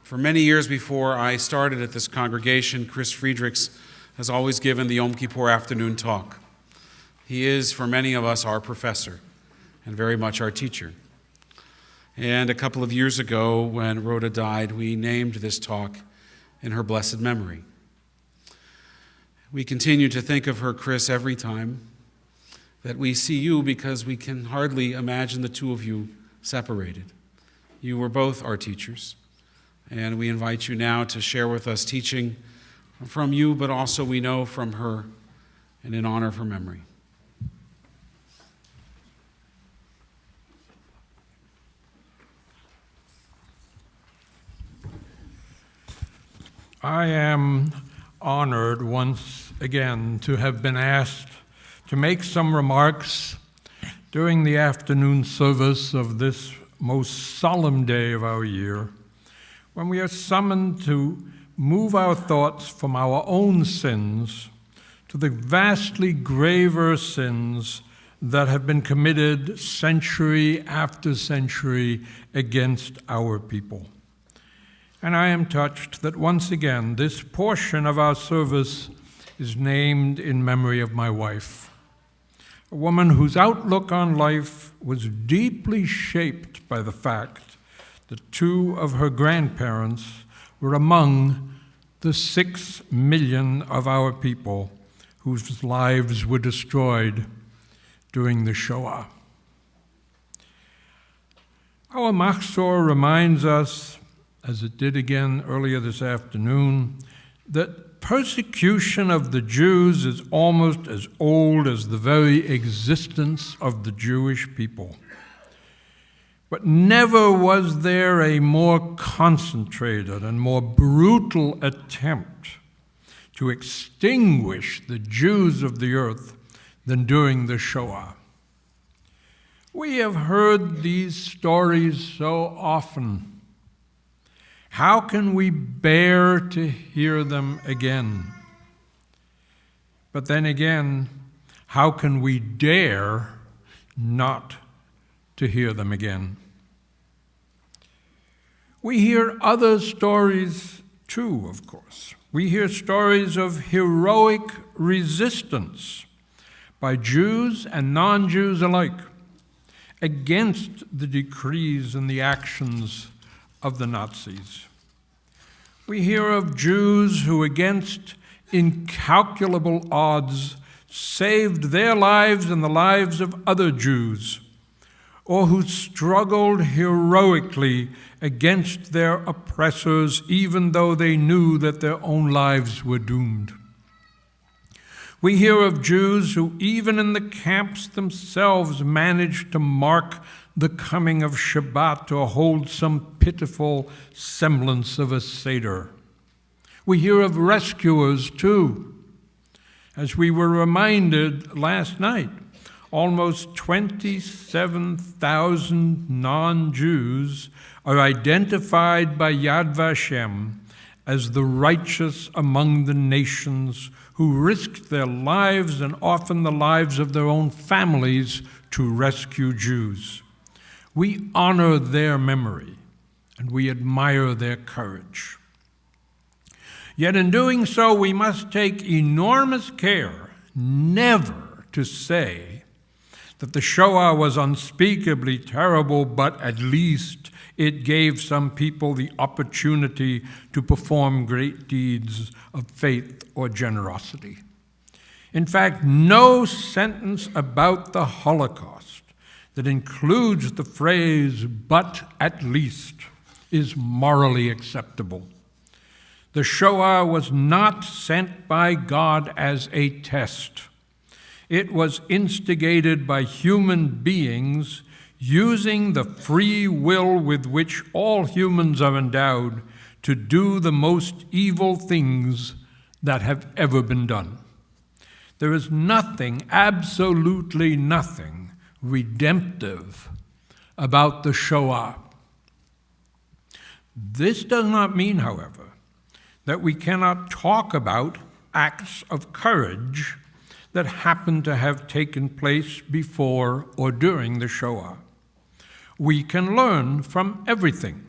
For many years before I started at this congregation, Chris Friedrichs has always given the Yom Kippur afternoon talk. He is, for many of us, our professor and very much our teacher. And a couple of years ago, when Rhoda died, we named this talk in her blessed memory. We continue to think of her, Chris, every time that we see you, because we can hardly imagine the two of you separated. You were both our teachers, and we invite you now to share with us teaching from you, but also we know from her, and in honor of her memory. I am honored once again to have been asked to make some remarks during the afternoon service of this most solemn day of our year, when we are summoned to move our thoughts from our own sins to the vastly graver sins that have been committed century after century against our people. And I am touched that once again this portion of our service is named in memory of my wife, a woman whose outlook on life was deeply shaped by the fact that two of her grandparents were among the 6 million of our people whose lives were destroyed during the Shoah. Our Machzor reminds us, as it did again earlier this afternoon, that persecution of the Jews is almost as old as the very existence of the Jewish people. But never was there a more concentrated and more brutal attempt to extinguish the Jews of the earth than during the Shoah. We have heard these stories so often. How can we bear to hear them again? But then again, how can we dare not to hear them again? We hear other stories too, of course. We hear stories of heroic resistance by Jews and non-Jews alike against the decrees and the actions of the Nazis. We hear of Jews who, against incalculable odds, saved their lives and the lives of other Jews, or who struggled heroically against their oppressors, even though they knew that their own lives were doomed. We hear of Jews who, even in the camps themselves, managed to mark the coming of Shabbat or hold some pitiful semblance of a Seder. We hear of rescuers, too. As we were reminded last night, almost 27,000 non-Jews are identified by Yad Vashem as the righteous among the nations who risked their lives and often the lives of their own families to rescue Jews. We honor their memory, and we admire their courage. Yet in doing so, we must take enormous care never to say that the Shoah was unspeakably terrible, but at least it gave some people the opportunity to perform great deeds of faith or generosity. In fact, no sentence about the Holocaust that includes the phrase, "but at least," is morally acceptable. The Shoah was not sent by God as a test. It was instigated by human beings using the free will with which all humans are endowed to do the most evil things that have ever been done. There is nothing, absolutely nothing, redemptive about the Shoah. This does not mean, however, that we cannot talk about acts of courage that happen to have taken place before or during the Shoah. We can learn from everything.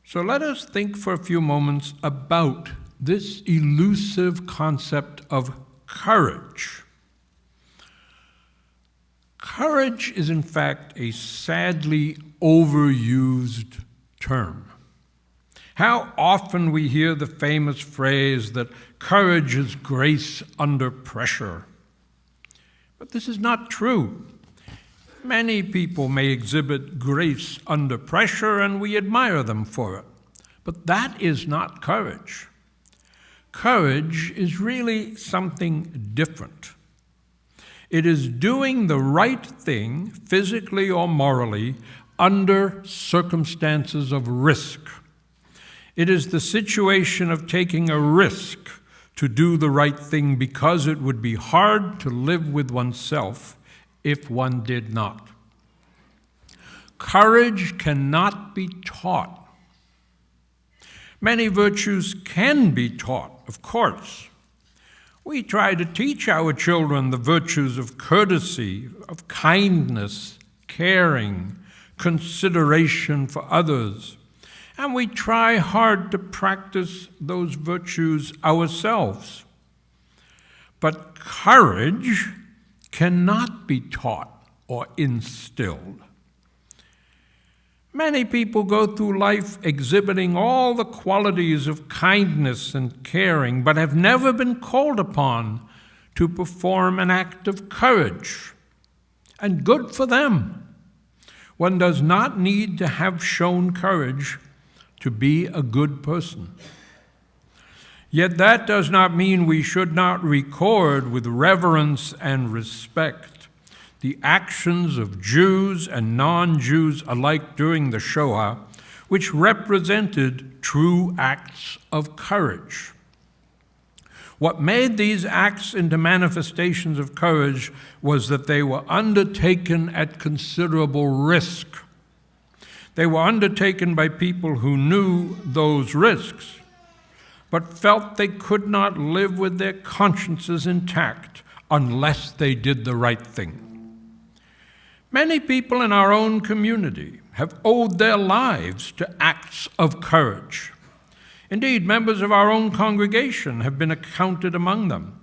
So let us think for a few moments about this elusive concept of courage. Courage is, in fact, a sadly overused term. How often we hear the famous phrase that courage is grace under pressure. But this is not true. Many people may exhibit grace under pressure, and we admire them for it. But that is not courage. Courage is really something different. It is doing the right thing, physically or morally, under circumstances of risk. It is the situation of taking a risk to do the right thing because it would be hard to live with oneself if one did not. Courage cannot be taught. Many virtues can be taught, of course. We try to teach our children the virtues of courtesy, of kindness, caring, consideration for others. And we try hard to practice those virtues ourselves. But courage cannot be taught or instilled. Many people go through life exhibiting all the qualities of kindness and caring, but have never been called upon to perform an act of courage. And good for them. One does not need to have shown courage to be a good person. Yet that does not mean we should not record with reverence and respect the actions of Jews and non-Jews alike during the Shoah, which represented true acts of courage. What made these acts into manifestations of courage was that they were undertaken at considerable risk. They were undertaken by people who knew those risks, but felt they could not live with their consciences intact unless they did the right thing. Many people in our own community have owed their lives to acts of courage. Indeed, members of our own congregation have been accounted among them.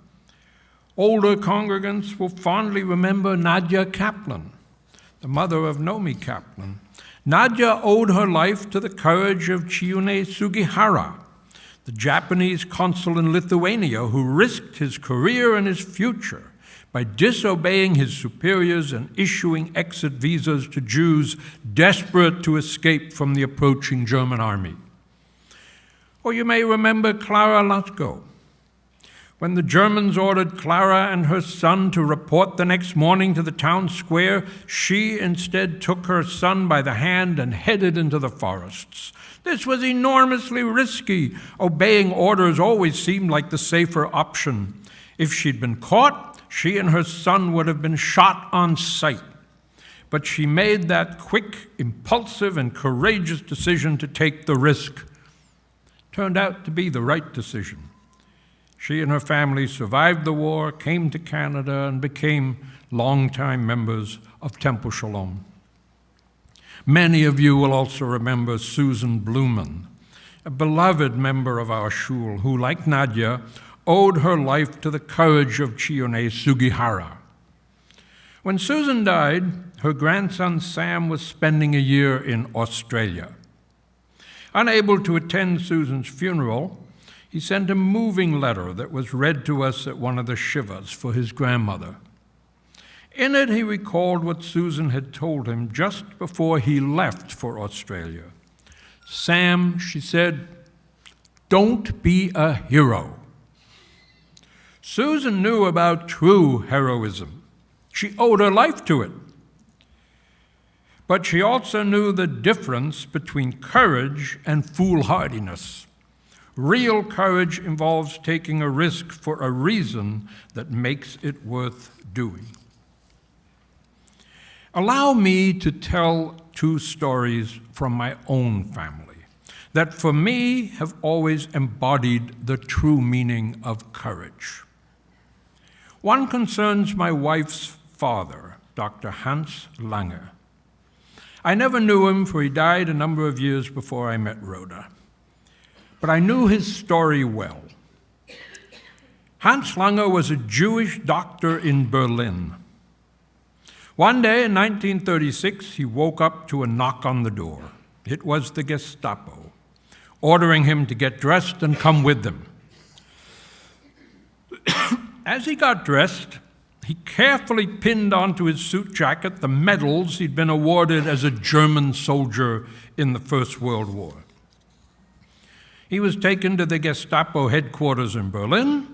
Older congregants will fondly remember Nadia Kaplan, the mother of Nadia Kaplan. Nadia owed her life to the courage of Chiune Sugihara, the Japanese consul in Lithuania who risked his career and his future by disobeying his superiors and issuing exit visas to Jews desperate to escape from the approaching German army. Or you may remember Clara Latko. When the Germans ordered Clara and her son to report the next morning to the town square, she instead took her son by the hand and headed into the forests. This was enormously risky. Obeying orders always seemed like the safer option. If she'd been caught, she and her son would have been shot on sight. But she made that quick, impulsive, and courageous decision to take the risk. Turned out to be the right decision. She and her family survived the war, came to Canada, and became longtime members of Temple Sholom. Many of you will also remember Susan Bloomin, a beloved member of our shul who, like Nadia, owed her life to the courage of Chiune Sugihara. When Susan died, her grandson Sam was spending a year in Australia. Unable to attend Susan's funeral, he sent a moving letter that was read to us at one of the shivas for his grandmother. In it, he recalled what Susan had told him just before he left for Australia. Sam, she said, don't be a hero. Susan knew about true heroism. She owed her life to it. But she also knew the difference between courage and foolhardiness. Real courage involves taking a risk for a reason that makes it worth doing. Allow me to tell two stories from my own family that for me have always embodied the true meaning of courage. One concerns my wife's father, Dr. Hans Lange. I never knew him, for he died a number of years before I met Rhoda. But I knew his story well. Hans Lange was a Jewish doctor in Berlin. One day in 1936, he woke up to a knock on the door. It was the Gestapo, ordering him to get dressed and come with them. As he got dressed, he carefully pinned onto his suit jacket the medals he'd been awarded as a German soldier in the First World War. He was taken to the Gestapo headquarters in Berlin,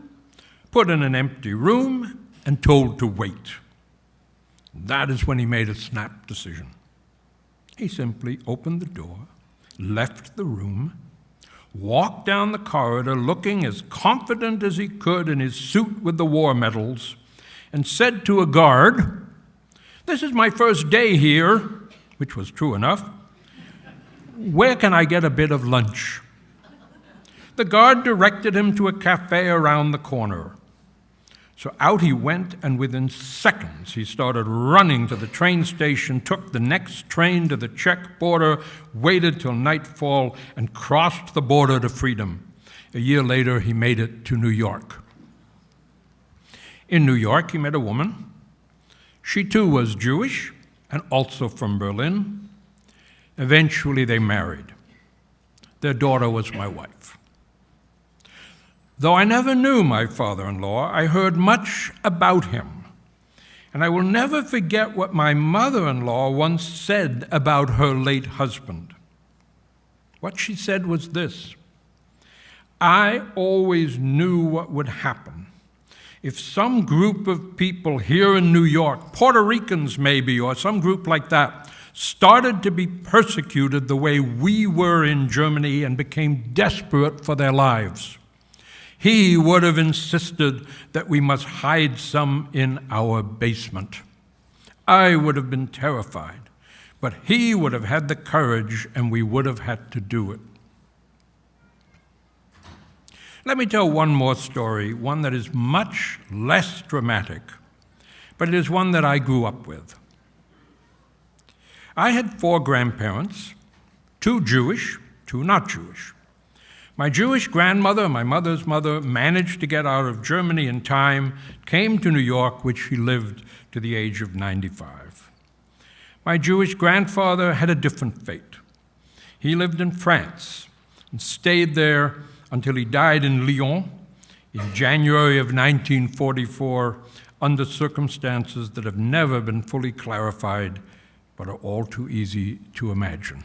put in an empty room, and told to wait. That is when he made a snap decision. He simply opened the door, left the room, walked down the corridor looking as confident as he could in his suit with the war medals, and said to a guard, "This is my first day here," which was true enough. "Where can I get a bit of lunch?" The guard directed him to a cafe around the corner. So out he went, and within seconds he started running to the train station, took the next train to the Czech border, waited till nightfall, and crossed the border to freedom. A year later, he made it to New York. In New York, he met a woman. She too was Jewish and also from Berlin. Eventually, they married. Their daughter was my wife. Though I never knew my father-in-law, I heard much about him. And I will never forget what my mother-in-law once said about her late husband. What she said was this: "I always knew what would happen if some group of people here in New York, Puerto Ricans maybe, or some group like that, started to be persecuted the way we were in Germany and became desperate for their lives. He would have insisted that we must hide some in our basement. I would have been terrified, but he would have had the courage and we would have had to do it." Let me tell one more story, one that is much less dramatic, but it is one that I grew up with. I had 4 grandparents, 2 Jewish, 2 not Jewish. My Jewish grandmother, my mother's mother, managed to get out of Germany in time, came to New York, which she lived to the age of 95. My Jewish grandfather had a different fate. He lived in France and stayed there until he died in Lyon in January of 1944 under circumstances that have never been fully clarified but are all too easy to imagine.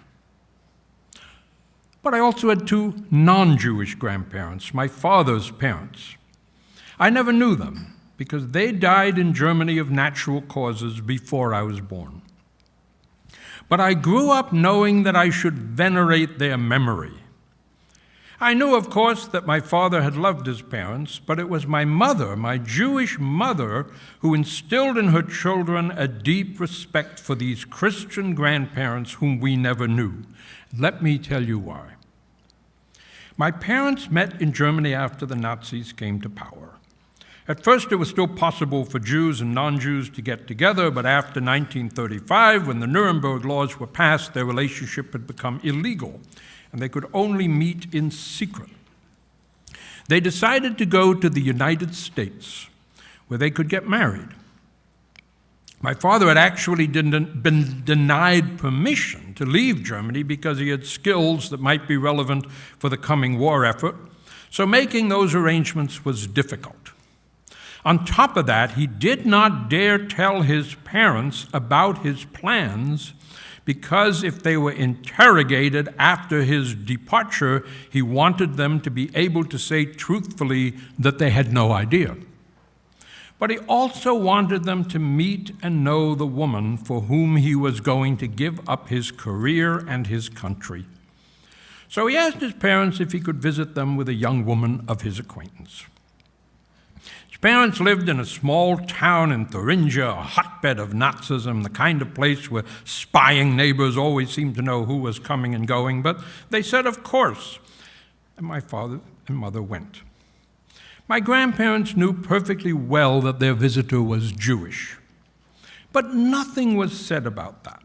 But I also had 2 non-Jewish grandparents, my father's parents. I never knew them because they died in Germany of natural causes before I was born. But I grew up knowing that I should venerate their memory. I knew, of course, that my father had loved his parents, but it was my mother, my Jewish mother, who instilled in her children a deep respect for these Christian grandparents whom we never knew. Let me tell you why. My parents met in Germany after the Nazis came to power. At first, it was still possible for Jews and non-Jews to get together, but after 1935, when the Nuremberg laws were passed, their relationship had become illegal, and they could only meet in secret. They decided to go to the United States, where they could get married. My father had actually been denied permission to leave Germany because he had skills that might be relevant for the coming war effort, so making those arrangements was difficult. On top of that, he did not dare tell his parents about his plans because if they were interrogated after his departure, he wanted them to be able to say truthfully that they had no idea. But he also wanted them to meet and know the woman for whom he was going to give up his career and his country. So he asked his parents if he could visit them with a young woman of his acquaintance. His parents lived in a small town in Thuringia, a hotbed of Nazism, the kind of place where spying neighbors always seemed to know who was coming and going, but they said, of course, and my father and mother went. My grandparents knew perfectly well that their visitor was Jewish, but nothing was said about that.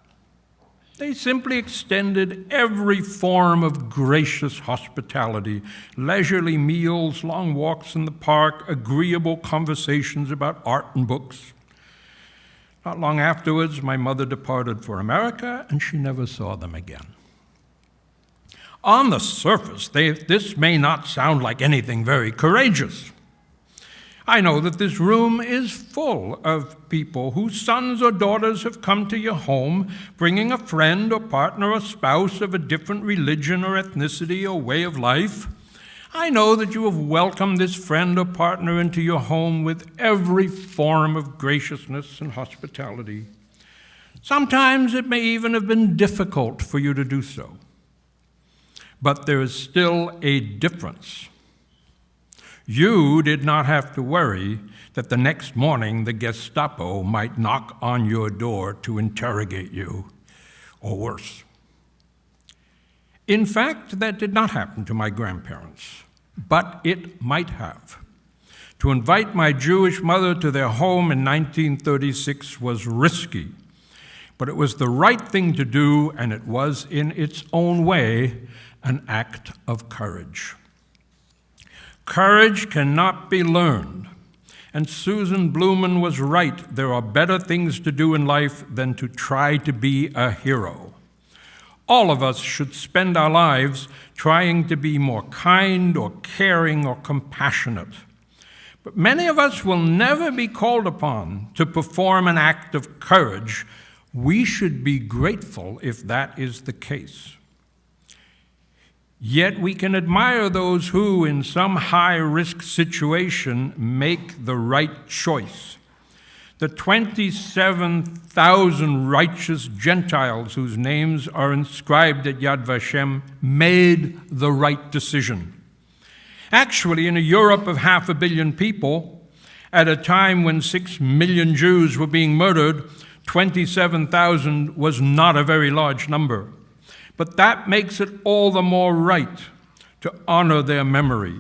They simply extended every form of gracious hospitality, leisurely meals, long walks in the park, agreeable conversations about art and books. Not long afterwards, my mother departed for America, and she never saw them again. On the surface, this may not sound like anything very courageous. I know that this room is full of people whose sons or daughters have come to your home, bringing a friend or partner or spouse of a different religion or ethnicity or way of life. I know that you have welcomed this friend or partner into your home with every form of graciousness and hospitality. Sometimes it may even have been difficult for you to do so. But there is still a difference. You did not have to worry that the next morning the Gestapo might knock on your door to interrogate you, or worse. In fact, that did not happen to my grandparents, but it might have. To invite my Jewish mother to their home in 1936 was risky, but it was the right thing to do, and it was, in its own way, an act of courage. Courage cannot be learned, and Susan Bloomin was right. There are better things to do in life than to try to be a hero. All of us should spend our lives trying to be more kind or caring or compassionate. But many of us will never be called upon to perform an act of courage. We should be grateful if that is the case. Yet we can admire those who, in some high-risk situation, make the right choice. The 27,000 righteous Gentiles whose names are inscribed at Yad Vashem made the right decision. Actually, in a Europe of 500 million people, at a time when 6 million Jews were being murdered, 27,000 was not a very large number. But that makes it all the more right to honor their memory,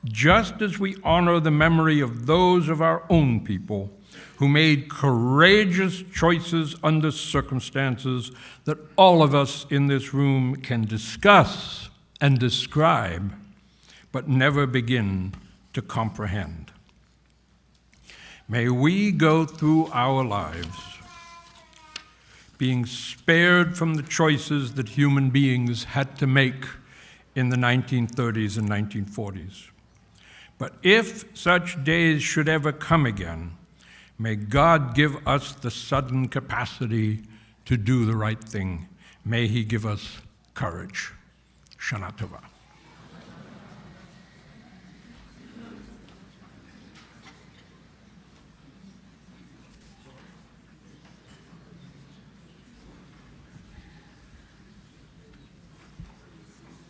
just as we honor the memory of those of our own people who made courageous choices under circumstances that all of us in this room can discuss and describe, but never begin to comprehend. May we go through our lives being spared from the choices that human beings had to make in the 1930s and 1940s. But if such days should ever come again, may God give us the sudden capacity to do the right thing. May He give us courage. Shana Tova.